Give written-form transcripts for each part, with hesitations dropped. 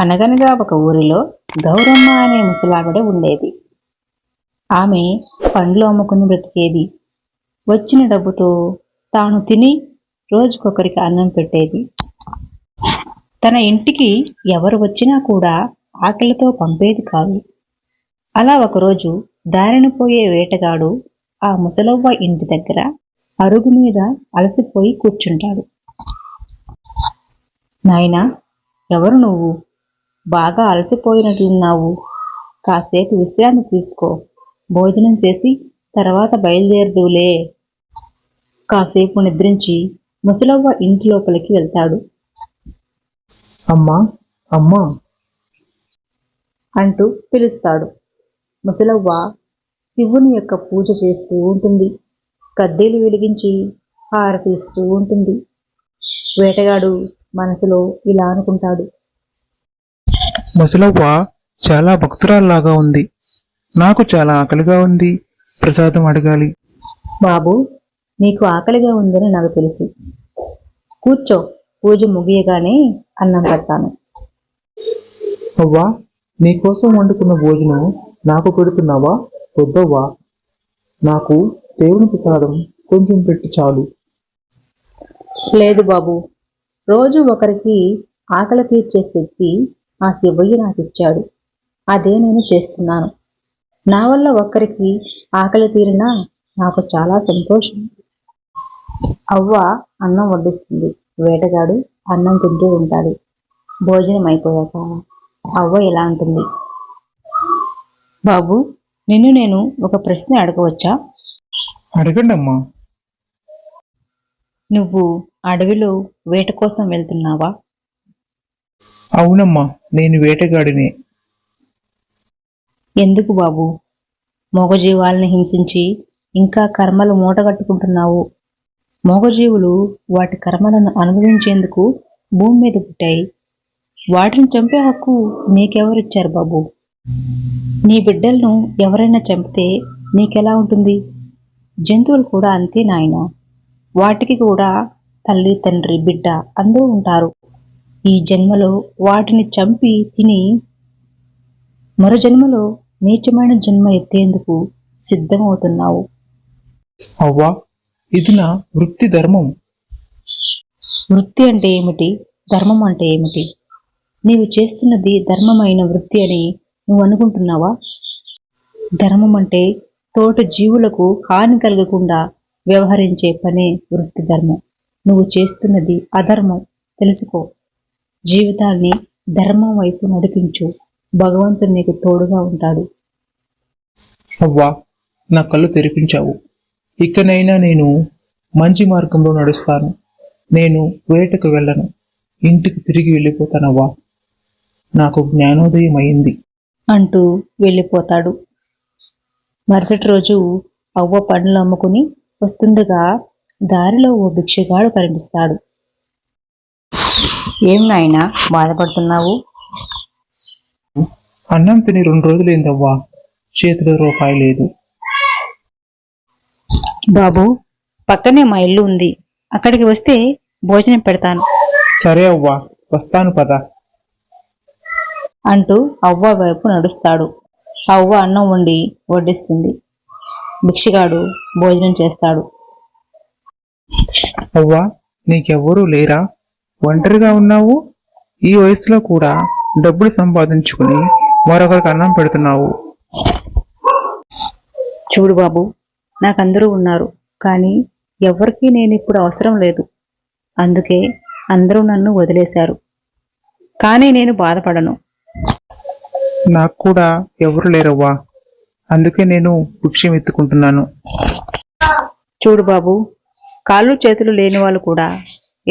అనగనగా ఒక ఊరిలో గౌరమ్మ అనే ముసలావిడ ఉండేది. ఆమె పండ్లు అమ్ముకుని బ్రతికేది. వచ్చిన డబ్బుతో తాను తిని రోజుకొకరికి అన్నం పెట్టేది. తన ఇంటికి ఎవరు వచ్చినా కూడా ఆకలితో పంపేది కాదు. అలా ఒకరోజు దారిన పోయే వేటగాడు ఆ ముసలవ్వ ఇంటి దగ్గర అరుగు మీద అలసిపోయి కూర్చుంటాడు. నాయనా, ఎవరు నువ్వు? బాగా అలసిపోయినట్లున్నావు. కాసేపు విశ్రాంతి తీసుకో. భోజనం చేసి తర్వాత బయలుదేరదులే. కాసేపు నిద్రించి ముసలవ్వ ఇంటి లోపలికి వెళ్తాడు. అమ్మా, అమ్మా అంటూ పిలుస్తాడు. ముసలవ్వ శివుని యొక్క పూజ చేస్తూ ఉంటుంది. కడ్డీలు వెలిగించి హారతి ఇస్తూ ఉంటుంది. వేటగాడు మనసులో ఇలా అనుకుంటాడు. ముసలవ్వ చాలా భక్తురాల్లాగా ఉంది. నాకు చాలా ఆకలిగా ఉంది. ప్రసాదం అడగాలి. బాబు, నీకు ఆకలిగా ఉందని నాకు తెలుసు. కూర్చో, పూజ ముగియగానే అన్నం పెడతాను. అవ్వా, నీకోసం వండుకున్న భోజనం నాకు పెడుతున్నావా? వద్దవ్వా, నాకు దేవుని ప్రసాదం కొంచెం పెట్టి చాలు. లేదు బాబు, రోజు ఒకరికి ఆకలి తీర్చే శక్తి ఆ శివయ్య నాకు ఇచ్చాడు. అదే నేను చేస్తున్నాను. నా వల్ల ఒక్కరికి ఆకలి తీరినా నాకు చాలా సంతోషం. అవ్వ అన్నం వడ్డిస్తుంది. వేటగాడు అన్నం తింటూ ఉంటాడు. భోజనం అయిపోయాక అవ్వ ఇలా అంటుంది. బాబు, నిన్ను నేను ఒక ప్రశ్న అడగవచ్చా? అడగండి అమ్మా. నువ్వు అడవిలో వేట కోసం వెళ్తున్నావా? అవునమ్మా, నేను వేటగాడినే. ఎందుకు బాబు మూగజీవాలని హింసించి ఇంకా కర్మలు మూటగట్టుకుంటున్నావు? మూగజీవులు వాటి కర్మలను అనుభవించేందుకు భూమి మీద పుట్టాయి. వాటిని చంపే హక్కు నీకెవరిచ్చారు బాబు? నీ బిడ్డలను ఎవరైనా చంపితే నీకెలా ఉంటుంది? జంతువులు కూడా అంతే నాయనా. వాటికి కూడా తల్లి, తండ్రి, బిడ్డ అందరూ ఉంటారు. ఈ జన్మలో వాటిని చంపి తిని మరో జన్మలో నీచమైన జన్మ ఎత్తేందుకు సిద్ధమవుతున్నావు. అవ్వా, ఇది నా వృత్తి ధర్మం. వృత్తి అంటే ఏమిటి? ధర్మం అంటే ఏమిటి? నీవు చేస్తున్నది ధర్మమైన వృత్తి అని నువ్వు అనుకుంటున్నావా? ధర్మం అంటే తోటి జీవులకు హాని కలగకుండా వ్యవహరించే పనే వృత్తి ధర్మం. నువ్వు చేస్తున్నది అధర్మం, తెలుసుకో. జీవితాన్ని ధర్మం వైపు నడిపించు. భగవంతుడు నీకు తోడుగా ఉంటాడు. అవ్వా, నా కళ్ళు తెరిపించావు. ఇకనైనా నేను మంచి మార్గంలో నడుస్తాను. నేను వేటకు వెళ్ళను. ఇంటికి తిరిగి వెళ్ళిపోతానవ్వా. నాకు జ్ఞానోదయం అయింది అంటూ వెళ్ళిపోతాడు. మరుసటి రోజు అవ్వ పండ్లు అమ్ముకుని వస్తుండగా దారిలో ఓ భిక్షగాడు కనిపిస్తాడు. ఏం నాయనా బాధపడుతున్నావు? అన్నం తిని 2 రోజులైందవ్వా. చేతిలో రూపాయి లేదు. బాబు, పక్కనే మా ఇల్లు ఉంది. అక్కడికి వస్తే భోజనం పెడతాను. సరే అవ్వా, వస్తాను పద. అంటూ అవ్వ వైపు నడుస్తాడు. అవ్వ అన్నం వండి వడ్డిస్తుంది. భిక్షగాడు భోజనం చేస్తాడు. అవ్వా, నీకెవ్వరూ లేరా? ఒంటరిగా ఉన్నావు. ఈ వయసులో కూడా డబ్బులు సంపాదించుకుని మరొకరికి అన్నం పెడుతున్నావు. చూడు బాబు, నాకందరూ ఉన్నారు, కానీ ఎవరికీ నేను ఇప్పుడు అవసరం లేదు. అందుకే అందరూ నన్ను వదిలేశారు. కానీ నేను బాధపడను. నాకు కూడా ఎవరు లేరవ్వా. అందుకే నేను భిక్షం ఎత్తుకుంటున్నాను. చూడు బాబు, కాళ్ళు చేతులు లేని వాళ్ళు కూడా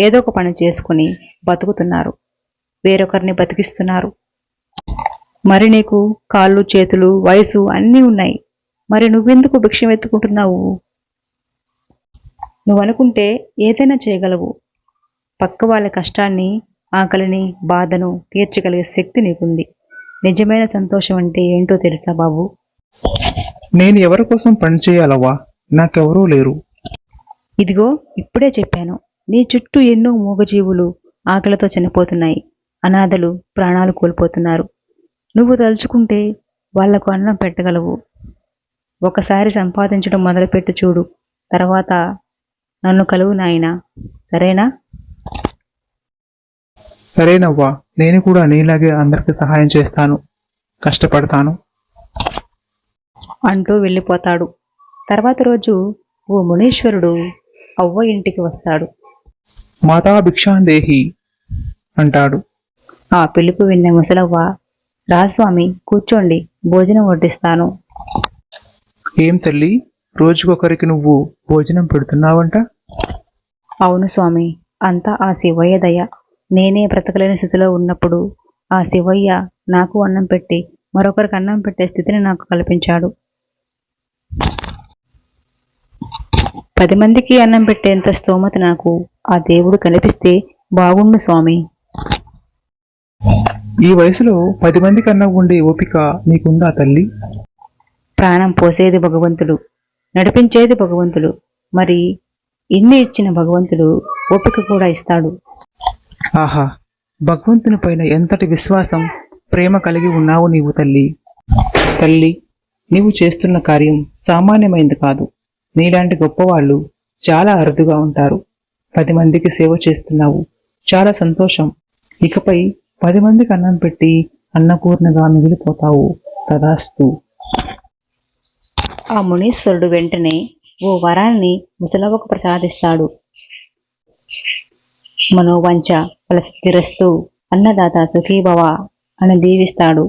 ఏదో ఒక పని చేసుకుని బతుకుతున్నారు. వేరొకరిని బతికిస్తున్నారు. మరి నీకు కాళ్ళు, చేతులు, వయసు అన్నీ ఉన్నాయి. మరి నువ్వెందుకు భిక్షం ఎత్తుకుంటున్నావు? నువ్వనుకుంటే ఏదైనా చేయగలవు. పక్క వాళ్ళ కష్టాన్ని, ఆకలిని, బాధను తీర్చగలిగే శక్తి నీకుంది. నిజమైన సంతోషం అంటే ఏంటో తెలుసా బాబు? నేను ఎవరి కోసం పని చేయాలవ్వా? నాకెవరూ లేరు. ఇదిగో ఇప్పుడే చెప్పాను. నీ చుట్టూ ఎన్నో మూగజీవులు ఆకలితో చనిపోతున్నాయి. అనాథలు ప్రాణాలు కోల్పోతున్నారు. నువ్వు తలుచుకుంటే వాళ్లకు అన్నం పెట్టగలవు. ఒకసారి సంపాదించడం మొదలుపెట్టు చూడు, తర్వాత నన్ను కలువు నాయనా, సరేనా? సరేనవ్వా, నేను కూడా నీలాగే అందరికి సహాయం చేస్తాను, కష్టపడతాను అంటూ వెళ్ళిపోతాడు. తర్వాత రోజు ఓ మునీశ్వరుడు అవ్వ ఇంటికి వస్తాడు. మాతా భిక్షాందేహి అంటాడు. ఆ పిలుపు విన్న ముసలవ్వ, రాస్వామి కూర్చోండి, భోజనం వడ్డిస్తాను. ఏం తల్లి, రోజుకొకరికి నువ్వు భోజనం పెడుతున్నావంట? అవును స్వామి, అంతా ఆ శివయ్య దయ. నేనే బ్రతకలేని స్థితిలో ఉన్నప్పుడు ఆ శివయ్య నాకు అన్నం పెట్టి మరొకరికి అన్నం పెట్టే స్థితిని నాకు కల్పించాడు. 10 మందికి అన్నం పెట్టేంత స్తోమత నాకు ఆ దేవుడు కల్పిస్తే బాగుండు స్వామి. ఈ వయసులో 10 మంది కన్నా ఉండే ఓపిక నీకుందా తల్లి? ప్రాణం పోసేది భగవంతుడు, నడిపించేది భగవంతుడు. మరి ఇన్ని ఇచ్చిన భగవంతుడు ఓపిక కూడా ఇస్తాడు. ఆహా, భగవంతుని పైన ఎంతటి విశ్వాసం, ప్రేమ కలిగి ఉన్నావు నీవు తల్లి. తల్లి, నీవు చేస్తున్న కార్యం సామాన్యమైంది కాదు. నీలాంటి గొప్పవాళ్ళు చాలా అరుదుగా ఉంటారు. 10 మందికి సేవ చేస్తున్నావు, చాలా సంతోషం. ఇకపై 10 మందికి అన్నం పెట్టి అన్నపూర్ణగా మిగిలిపోతావు. తదాస్తు. ఆ మునీశ్వరుడు వెంటనే ఓ వరాన్ని ముసలవ్వకు ప్రసాదిస్తాడు. మనోవంచ ఫలసిద్ధిరస్తు, అన్నదాత సుఖీభవ అని దీవిస్తాడు.